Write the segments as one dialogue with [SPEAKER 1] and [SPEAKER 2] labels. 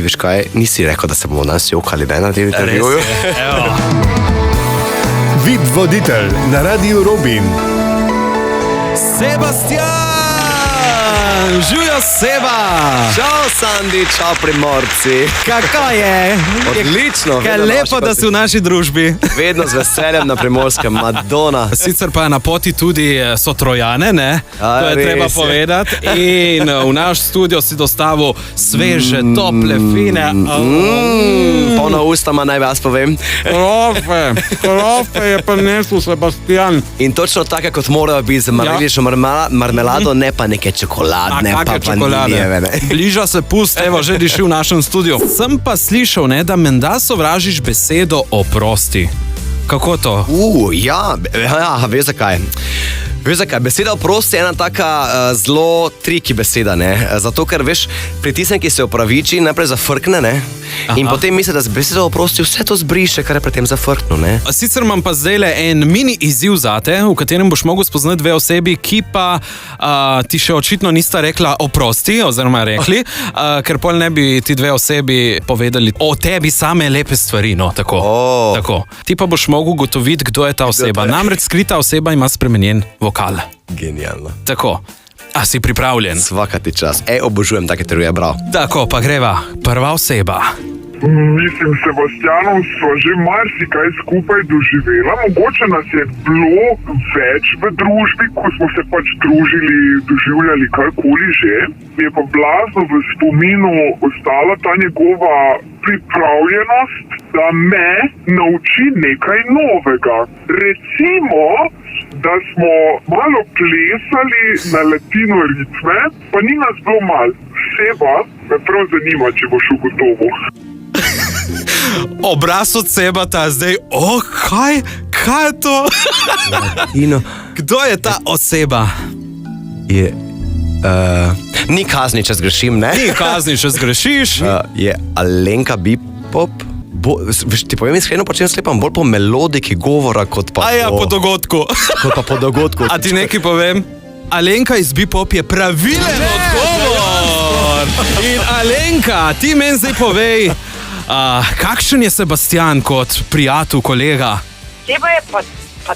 [SPEAKER 1] Ti veš kaj, nisi rekel, da se bomo danes jokali, ne, na tem intervjuju?
[SPEAKER 2] Vid voditelj na Radiu Robin.
[SPEAKER 3] Sebastian! Živjo Seba!
[SPEAKER 1] Čau, Sandi, čau, Primorci.
[SPEAKER 3] Kako je?
[SPEAKER 1] Odlično.
[SPEAKER 3] Kaj lepo, da si v naši družbi.
[SPEAKER 1] Vedno z veseljem na Primorskem, Madonna.
[SPEAKER 3] Sicer pa na poti tudi so Trojane, ne? To je treba povedati. In v naš studio si dostavil sveže, tople, fine.
[SPEAKER 1] Polna ustama, naj vas povem.
[SPEAKER 3] Krofe je prinesel Sebastian.
[SPEAKER 1] In točno tako, kot morajo biti z marelišo marmelado, ne pa neke čokoladne, pa vanilijeve.
[SPEAKER 3] Bliža se pust, evo, že diši v našem studiu. Sem pa slišal, ne, da menda sovražiš besedo oprosti. Kako to?
[SPEAKER 1] Ja, veš zakaj. Veš zakaj, beseda oprosti je ena taka zelo triki beseda, ne? Zato, ker veš, pritisnek, ki se opraviči, najprej zafrkne, ne? In potem misli, da z besedo oprosti vse to zbriše, kar je pri tem zafrkno, ne?
[SPEAKER 3] Sicer imam pa zdajle en mini izziv zate, v katerem boš mogel spoznati dve osebi, ki pa ti še očitno nista rekla oprosti, oziroma rekli, ker pol ne bi ti dve osebi povedali o tebi same lepe stvari, no, tako. Tako. Ti pa boš mogel ugotoviti, kdo je ta oseba. Namreč skrita oseba ima spremenjen vokal.
[SPEAKER 1] Genialno.
[SPEAKER 3] Tako. A si pripravljen?
[SPEAKER 1] Svakati čas. Obožujem take teruje, bravo.
[SPEAKER 3] Tako, pa greva. Prva oseba.
[SPEAKER 4] Mislim, Sebastianom sva že marsikaj skupaj doživela. Mogoče nas je bilo več v družbi, ko smo se pač družili, doživljali karkoli že. Mi je pa blazno v spominu ostala ta njegova pripravljenost, da me nauči nekaj novega. Recimo, da smo malo plesali na latino ritme, pa ni nas bilo malo. Seba, me prav zanima, če boš ugotovil.
[SPEAKER 3] Obraz od Sebata zdaj, kaj je to? Kdo je ta oseba?
[SPEAKER 1] Ni kazni, če zgrešim, ne?
[SPEAKER 3] Ni kazni, če zgrešiš.
[SPEAKER 1] Je Alenka Bipop. Ti povem iskreno, po čem slepam, bolj po melodiki govora, kot pa
[SPEAKER 3] po dogodku.
[SPEAKER 1] Kot pa po dogodku.
[SPEAKER 3] A ti nekaj povem? Alenka iz Bipop je pravilen odgovor. In Alenka, ti meni zdaj povej, kakšen je Sebastian kot prijatelj, kolega?
[SPEAKER 5] Seba je pa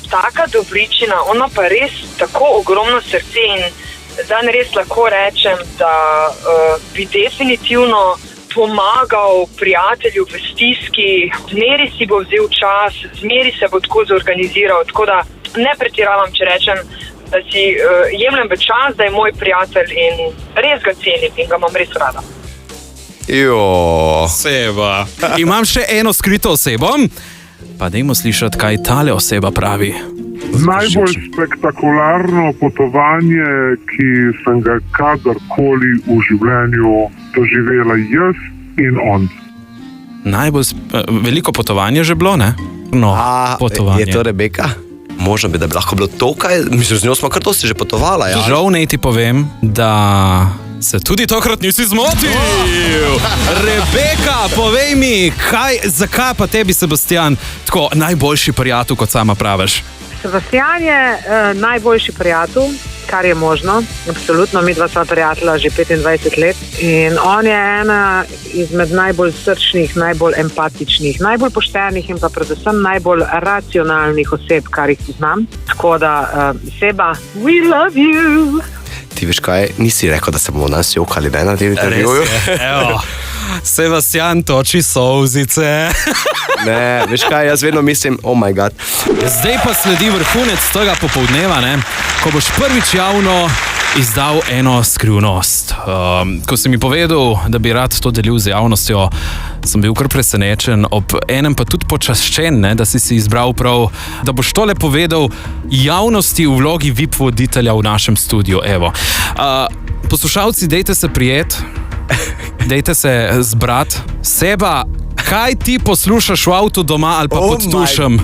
[SPEAKER 5] taka dobričina, ona pa res tako ogromno srce in dan res lahko rečem, da bi definitivno pomagal prijatelju v stiski, zmeri si bo vzel čas, zmeri se bo tako zorganiziral, tako da ne pretiravam, če rečem, da si jemljem v čas, da je moj prijatelj in res ga cenim in ga imam res rada.
[SPEAKER 3] Seba. Imam še eno skrito osebo, pa dajmo slišati, kaj tale oseba pravi.
[SPEAKER 4] Najbolj spektakularno potovanje, ki sem ga kadarkoli v življenju doživela jaz in on.
[SPEAKER 3] Veliko potovanje že bilo, ne? No, potovanje.
[SPEAKER 1] Je to Rebeka? Možno bi, da bi lahko bilo to, kaj? Mislim, z njo smo kar dosti že potovala, ja?
[SPEAKER 3] Žal naj ti povem, da se tudi tokrat nisi zmotil. Rebeka, povej mi, zakaj pa tebi, Sebastian, tako najboljši prijatelj, kot sama praviš?
[SPEAKER 5] Sebastian je najboljši prijatelj, kar je možno. Absolutno, mi dva sva prijatelja že 25 let in on je ena izmed najbolj srčnih, najbolj empatičnih, najbolj poštenih in pa predvsem najbolj racionalnih oseb, kar jih poznam. Tako da, Seba, we love you!
[SPEAKER 1] Ti veš kaj, nisi rekel, da se bomo danes jokali, ne, na tem intervjuju?
[SPEAKER 3] Evo, Sebastian toči solzice.
[SPEAKER 1] Ne, veš kaj, jaz vedno mislim, oh my god.
[SPEAKER 3] Zdaj pa sledi vrhunec tega popoldneva, ne, ko boš prvič javno izdal eno skrivnost. Ko si mi povedal, da bi rad to delil z javnostjo, sem bil kar presenečen, ob enem pa tudi počaščen, ne, da si izbral prav, da boš tole povedal javnosti v vlogi VIP voditelja v našem studiu. Evo. Poslušalci, dejte se prijet, dejte se zbrat. Seba, kaj ti poslušaš v avtu doma ali pa pod tušem?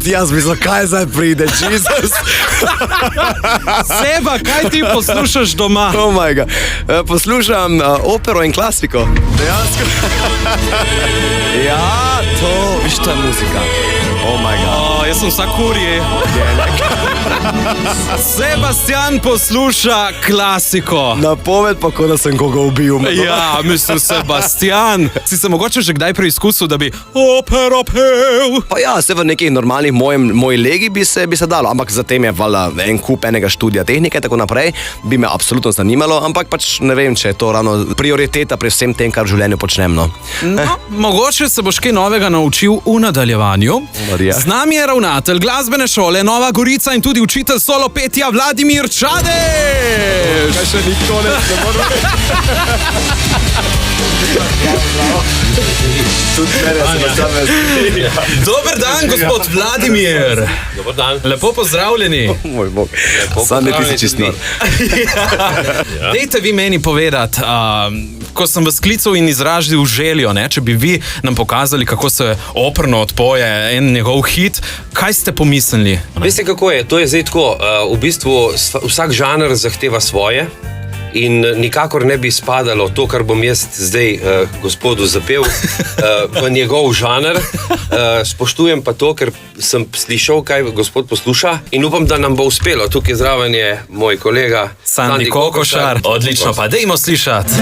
[SPEAKER 1] Jaz bi zakaj zdaj pride, Jezus.
[SPEAKER 3] Seba, kaj ti poslušaš doma?
[SPEAKER 1] Oh my God. Poslušam opero in klasiko. Dejansko. Ja, to, viš, to je muzika. Oh my God.
[SPEAKER 3] Jaz sem vsak kurje. Sebastian posluša klasiko.
[SPEAKER 1] Napoved pa, kot da sem koga ubil.
[SPEAKER 3] Ja, mislim, Sebastian. Si se mogoče že kdaj preizkusil, da bi opero pel?
[SPEAKER 1] Pa ja, se v nekih normalnih moji legi bi se dalo, ampak zatem je valjda en kup enega študija tehnike in tako naprej, bi me absolutno zanimalo, ampak pač ne vem, če je to ravno prioriteta pri vsem tem, kar v življenju počnem. No,
[SPEAKER 3] mogoče se boš kaj novega naučil v nadaljevanju.
[SPEAKER 1] Marija.
[SPEAKER 3] Z nami je ravnatelj glasbene šole Nova Gorica in tudi učitelj solo petja Vladimir Čadež.
[SPEAKER 1] Kaj še ni konec, ne morem reči.
[SPEAKER 3] Dober dan, gospod Vladimir.
[SPEAKER 6] Dobar dan.
[SPEAKER 3] Lepo pozdravljeni.
[SPEAKER 1] Moj bog, sam ne ti si čist nor.
[SPEAKER 3] Dejte vi meni povedati, ko sem vas klical in izrazil željo, ne, če bi vi nam pokazali, kako se operno odpoje en njegov hit, kaj ste pomislili?
[SPEAKER 6] Veste, kako je? To je zdaj tako. V bistvu vsak žanr zahteva svoje in nikakor ne bi spadalo to, kar bom jaz zdaj gospodu zapel, v njegov žanr. Spoštujem pa to, ker sem slišal, kaj gospod posluša in upam, da nam bo uspelo. Tukaj zraven je moj kolega
[SPEAKER 3] Sandi Kokošar. Odlično, pa dejmo slišati.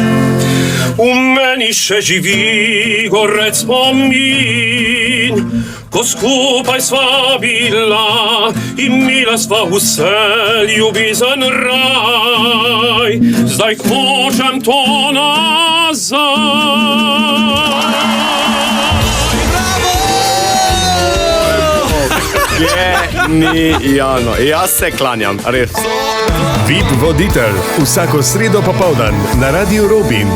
[SPEAKER 6] V meni še živi gorec spomin, ko skupaj sva bila, imela sva vse ljubezen raj, zdaj hočem to nazaj.
[SPEAKER 1] Genijano, jaz se klanjam, res.
[SPEAKER 2] Vid voditelj, vsako sredo popoldan na Radiu Robin.